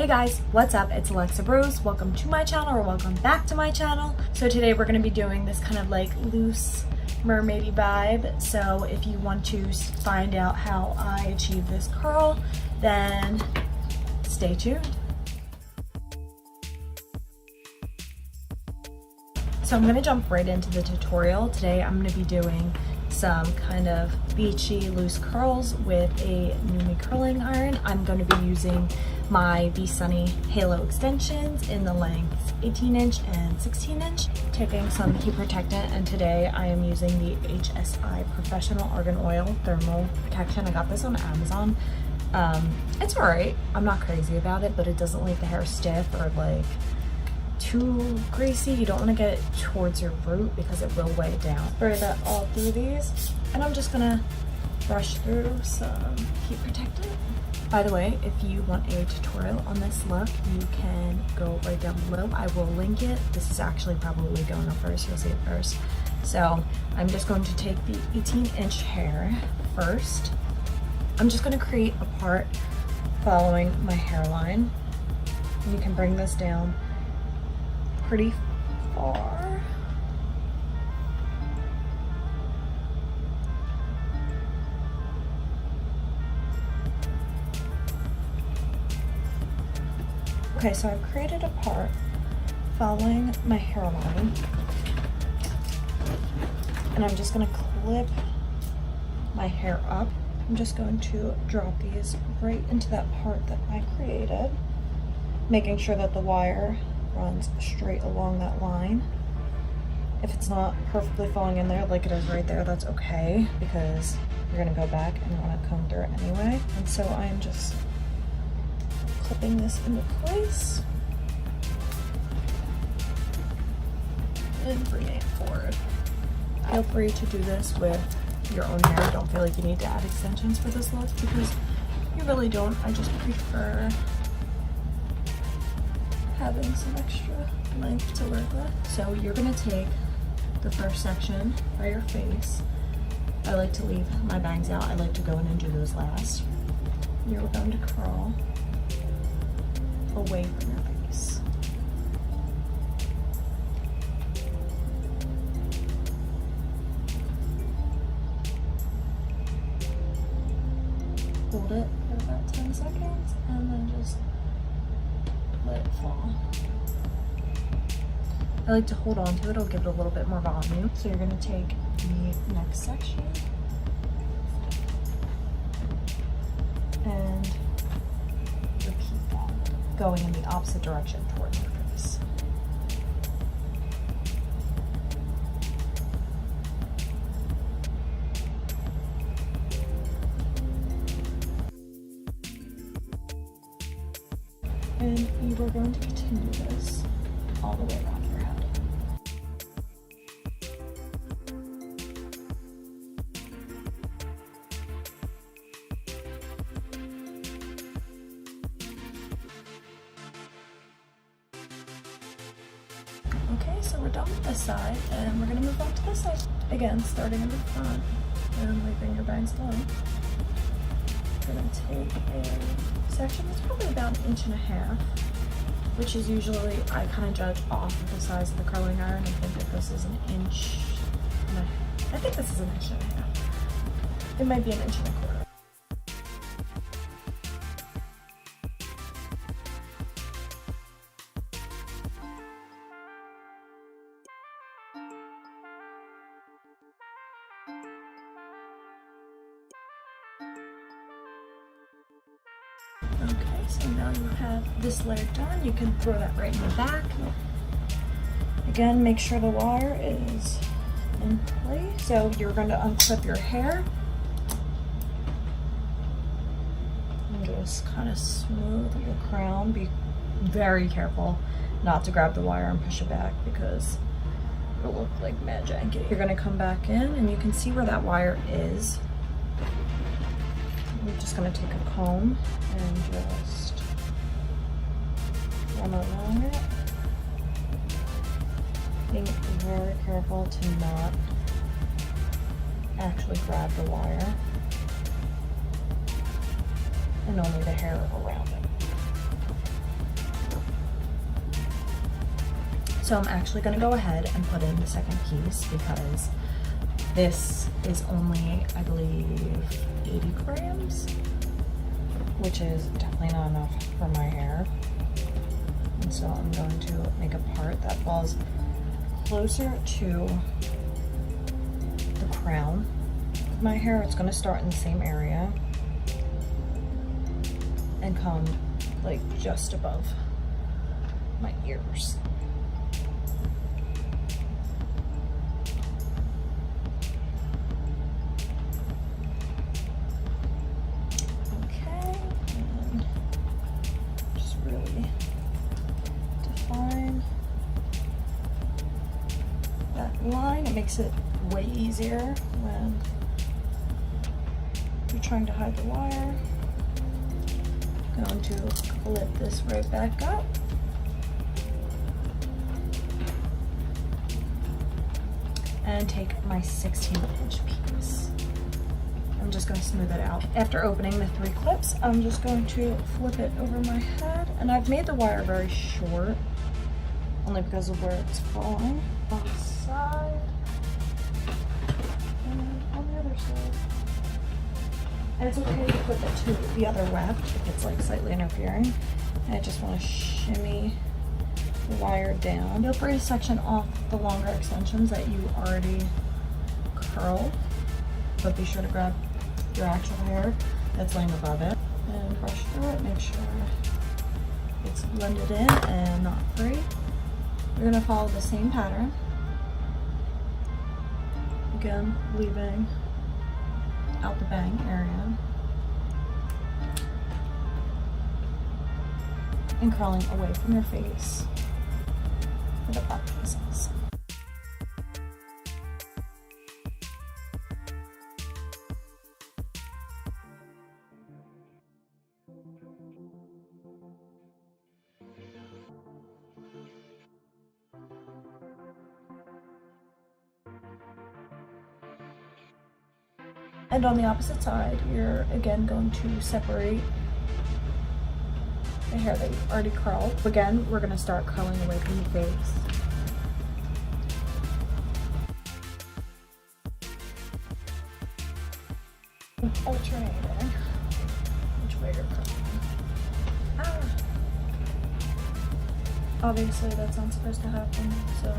Hey guys, what's up? It's Alexa Bros. Welcome to my channel, or welcome back to my channel. So today we're going to be doing this kind of like loose mermaidy vibe. So if you want to find out how I achieve this curl, then stay tuned. So I'm going to jump right into the tutorial. Today I'm going to be doing some kind of beachy loose curls with a Numi curling iron. I'm going to be using my Be Sunny Halo extensions in the lengths 18 inch and 16 inch, taking some heat protectant, and today I am using the HSI Professional Argan Oil Thermal Protection. I got this on Amazon. It's alright. I'm not crazy about it, but it doesn't leave the hair stiff or like too greasy. You don't want to get it towards your root because it will weigh it down. Spray that all through these, and I'm just gonna brush through some heat protectant. By the way, if you want a tutorial on this look, you can go right down below. I will link it. This is actually probably going up first. You'll see it first. So I'm just going to take the 18-inch hair first. I'm just going to create a part following my hairline. You can bring this down pretty far. Okay, so I've created a part following my hairline, and I'm just going to clip my hair up. I'm just going to drop these right into that part that I created, making sure that the wire runs straight along that line. If it's not perfectly falling in there like it is right there, that's okay, because you're going to go back and want to comb through it anyway. And so I'm just clipping this into place and bringing it forward. Feel free to do this with your own hair. Don't feel like you need to add extensions for this look, because you really don't. I just prefer having some extra length to work with. So you're gonna take the first section by your face. I like to leave my bangs out. I like to go in and do those last. You're going to curl away from your face. Hold it for about 10 seconds and then just let it fall. I like to hold on to it. It'll give it a little bit more volume. So you're going to take the next section and repeat that, going in the opposite direction towards your face. And you are going to continue this all the way around your head. Okay, so we're done with this side, and we're going to move on to this side. Again, starting in the front and leaving your bangs low. We're going to take a section that's probably about 1.5 inches, which is usually, I kind of judge off of the size of the curling iron. I think that this is 1.5 inches. I think this is 1.5 inches. It might be 1.25 inches. Okay, so now you have this layer done. You can throw that right in the back. Again, make sure the wire is in place. So you're going to unclip your hair and just kind of smooth your crown. Be very careful not to grab the wire and push it back, because it'll look like mad janky. You're going to come back in and you can see where that wire is. I'm just going to take a comb and just run along it. Being very careful to not actually grab the wire. and only the hair around it. So I'm actually gonna go ahead and put in the second piece because this is only, I believe, 80 grams, which is definitely not enough for my hair. And so I'm going to make a part that falls closer to the crown of my hair. It's gonna start in the same area and come like just above my ears. Okay, and just really define that line. It makes it way easier when you're trying to hide the wire. I'm going to clip this right back up. And take my 16-inch piece. I'm just going to smooth it out. After opening the 3 clips, I'm just going to flip it over my head. And I've made the wire very short, only because of where it's falling. On the side, and on the other side. And it's okay to flip it to the other left if it's like slightly interfering. And I just want to shimmy the wire down. Feel free to section off the longer extensions that you already curled, but be sure to grab your actual hair that's laying above it and brush through it. Make sure it's blended in and not free. We're going to follow the same pattern. Again, leaving out the bang area and curling away from your face for the back pieces. And on the opposite side, you're again going to separate the hair that you've already curled. Again, we're going to start curling away from the face. Alternating which way you're curling. Ah! Obviously, that's not supposed to happen, so.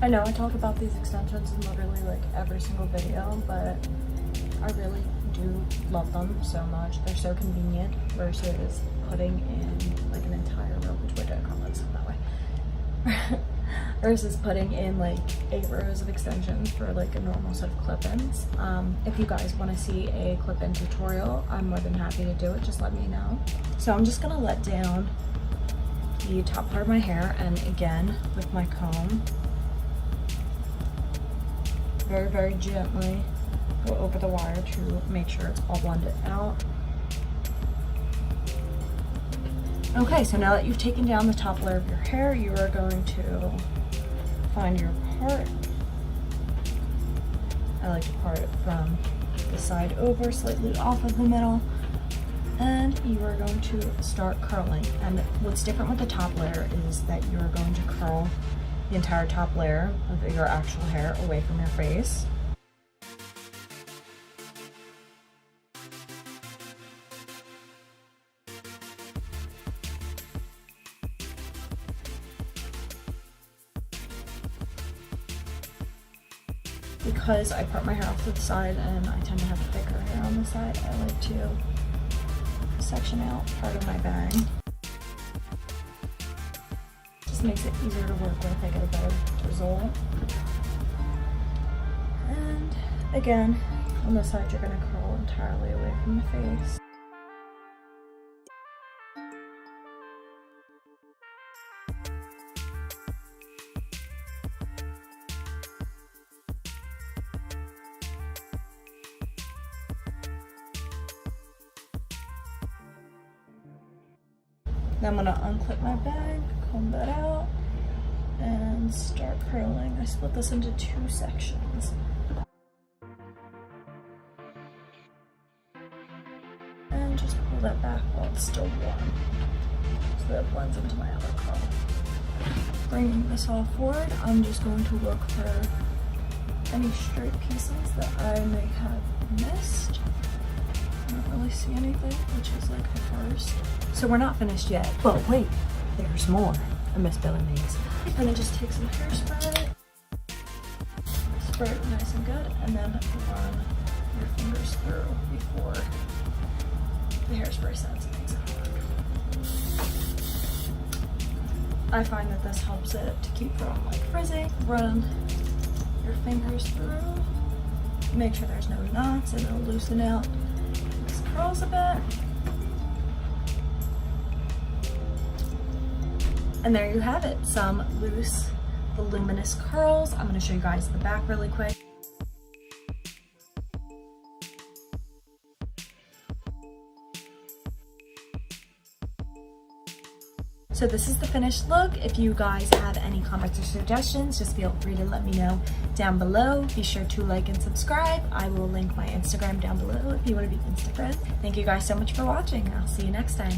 I know I talk about these extensions in literally like every single video, but I really do love them so much. They're so convenient versus putting in like an entire row, which way did I call this that way? Versus putting in like 8 rows of extensions for like a normal set of clip-ins. If you guys want to see a clip-in tutorial, I'm more than happy to do it. Just let me know. So I'm just gonna let down the top part of my hair, and again with my comb, very, very gently go over the wire to make sure it's all blended out. Okay, so now that you've taken down the top layer of your hair, you are going to find your part. I like to part it from the side over, slightly off of the middle, and you are going to start curling. And what's different with the top layer is that you are going to curl the entire top layer of your actual hair away from your face. Because I part my hair off to the side and I tend to have thicker hair on the side, I like to section out part of my bang. Just makes it easier to work with. I get a better result. And again, on this side, you're going to curl entirely away from the face. Now I'm going to unclip my bag, comb that out, and start curling. I split this into 2 sections. And just pull that back while it's still warm so that it blends into my other curl. Bringing this all forward, I'm just going to look for any straight pieces that I may have missed. I don't really see anything, which is like the first. So we're not finished yet, but wait, there's more. I miss Voluminous. And then just take some hairspray, spray it nice and good, and then run your fingers through before the hairspray sets. I find that this helps it to keep from like frizzing. Run your fingers through, make sure there's no knots, and it'll loosen out these curls a bit. And there you have it, some loose, voluminous curls. I'm gonna show you guys the back really quick. So this is the finished look. If you guys have any comments or suggestions, just feel free to let me know down below. Be sure to like and subscribe. I will link my Instagram down below if you want to be Insta friends. Thank you guys so much for watching. I'll see you next time.